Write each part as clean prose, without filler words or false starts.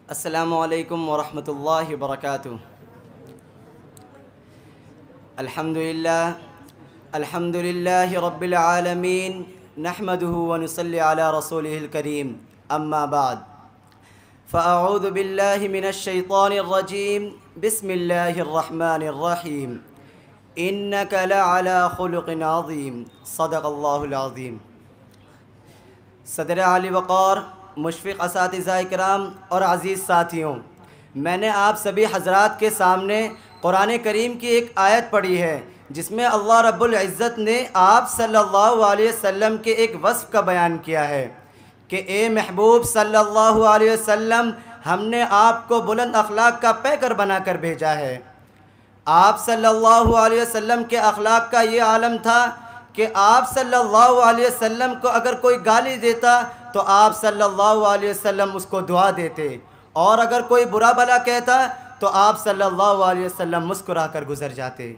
السلام علیکم ورحمۃ اللہ وبرکاتہ۔ الحمد للہ رب العالمین، نحمدہ ونصلی علی رسولہ الکریم، اما بعد فاعوذ باللہ من الشیطان الرجیم، بسم اللہ الرحمن الرحیم، انک لعلی خلق عظیم، صدق اللہ العظیم۔ صدر عالی وقار، مشفق اساتذہ اکرام اور عزیز ساتھیوں، میں نے آپ سبھی حضرات کے سامنے قرآن کریم کی ایک آیت پڑھی ہے جس میں اللہ رب العزت نے آپ صلی اللہ علیہ وسلم کے ایک وصف کا بیان کیا ہے کہ اے محبوب صلی اللہ علیہ وسلم، ہم نے آپ کو بلند اخلاق کا پیکر بنا کر بھیجا ہے۔ آپ صلی اللہ علیہ وسلم کے اخلاق کا یہ عالم تھا کہ آپ صلی اللہ علیہ وسلم کو اگر کوئی گالی دیتا تو آپ صلی اللہ علیہ وسلم اس کو دعا دیتے، اور اگر کوئی برا بھلا کہتا تو آپ صلی اللہ علیہ وسلم مسکرا کر گزر جاتے۔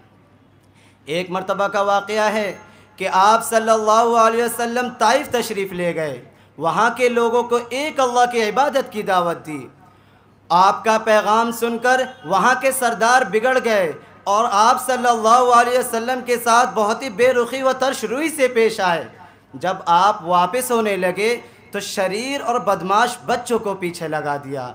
ایک مرتبہ کا واقعہ ہے کہ آپ صلی اللہ علیہ وسلم طائف تشریف لے گئے، وہاں کے لوگوں کو ایک اللہ کی عبادت کی دعوت دی۔ آپ کا پیغام سن کر وہاں کے سردار بگڑ گئے اور آپ صلی اللہ علیہ وسلم کے ساتھ بہت ہی بے رخی و ترش روی سے پیش آئے۔ جب آپ واپس ہونے لگے تو شریر اور بدماش بچوں کو پیچھے لگا دیا۔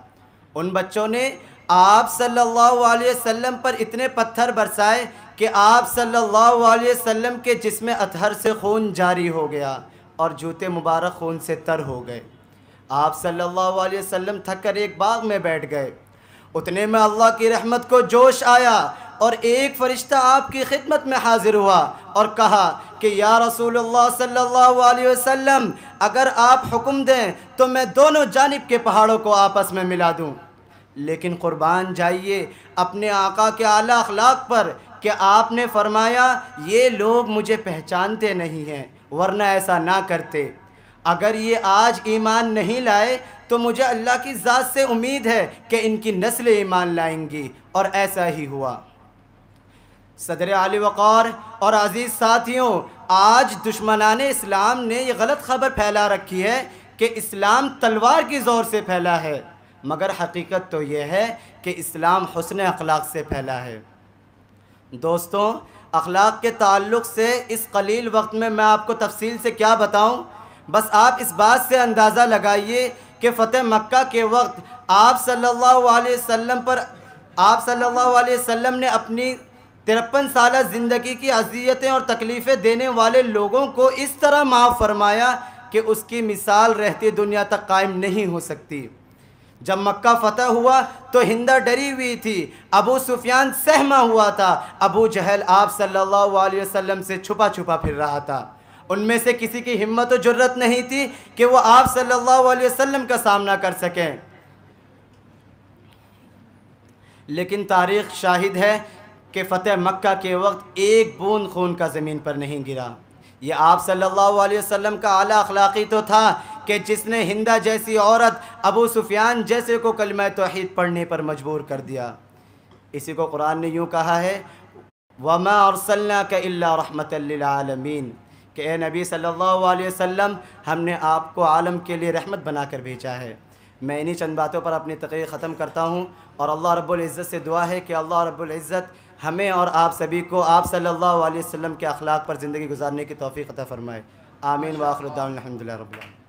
ان بچوں نے آپ صلی اللہ علیہ وسلم پر اتنے پتھر برسائے کہ آپ صلی اللہ علیہ وسلم کے جسم اطہر سے خون جاری ہو گیا اور جوتے مبارک خون سے تر ہو گئے۔ آپ صلی اللہ علیہ وسلم تھک کر ایک باغ میں بیٹھ گئے۔ اتنے میں اللہ کی رحمت کو جوش آیا اور ایک فرشتہ آپ کی خدمت میں حاضر ہوا اور کہا کہ یا رسول اللہ صلی اللہ علیہ وسلم، اگر آپ حکم دیں تو میں دونوں جانب کے پہاڑوں کو آپس میں ملا دوں۔ لیکن قربان جائیے اپنے آقا کے اعلیٰ اخلاق پر کہ آپ نے فرمایا یہ لوگ مجھے پہچانتے نہیں ہیں، ورنہ ایسا نہ کرتے۔ اگر یہ آج ایمان نہیں لائے تو مجھے اللہ کی ذات سے امید ہے کہ ان کی نسل ایمان لائیں گی، اور ایسا ہی ہوا۔ صدر عالی وقار اور عزیز ساتھیوں، آج دشمنان اسلام نے یہ غلط خبر پھیلا رکھی ہے کہ اسلام تلوار کی زور سے پھیلا ہے، مگر حقیقت تو یہ ہے کہ اسلام حسن اخلاق سے پھیلا ہے۔ دوستوں، اخلاق کے تعلق سے اس قلیل وقت میں آپ کو تفصیل سے کیا بتاؤں، بس آپ اس بات سے اندازہ لگائیے کہ فتح مکہ کے وقت آپ صلی اللہ علیہ وسلم نے اپنی 53 سالہ زندگی کی اذیتیں اور تکلیفیں دینے والے لوگوں کو اس طرح معاف فرمایا کہ اس کی مثال رہتی دنیا تک قائم نہیں ہو سکتی۔ جب مکہ فتح ہوا تو ہندہ ڈری ہوئی تھی، ابو سفیان سہما ہوا تھا، ابو جہل آپ صلی اللہ علیہ وسلم سے چھپا چھپا پھر رہا تھا۔ ان میں سے کسی کی ہمت و جرت نہیں تھی کہ وہ آپ صلی اللہ علیہ وسلم کا سامنا کر سکیں۔ لیکن تاریخ شاہد ہے کہ فتح مکہ کے وقت ایک بوند خون کا زمین پر نہیں گرا۔ یہ آپ صلی اللہ علیہ وسلم کا اعلیٰ اخلاقی تو تھا کہ جس نے ہندہ جیسی عورت ابو سفیان جیسے کو کلمہ توحید پڑھنے پر مجبور کر دیا۔ اسی کو قرآن نے یوں کہا ہے وَمَا أَرْسَلْنَاكَ إِلَّا رَحْمَةً لِّلْعَالَمِينَ، کہ اے نبی صلی اللہ علیہ وسلم، ہم نے آپ کو عالم کے لیے رحمت بنا کر بھیجا ہے۔ میں انہی چند باتوں پر اپنی تقریر ختم کرتا ہوں، اور اللہ رب العزت سے دعا ہے کہ اللہ رب العزت ہمیں اور آپ سبھی کو آپ صلی اللہ علیہ وسلم کے اخلاق پر زندگی گزارنے کی توفیق عطا فرمائے۔ آمین وآخر دعوانا الحمدللہ رب العالمین۔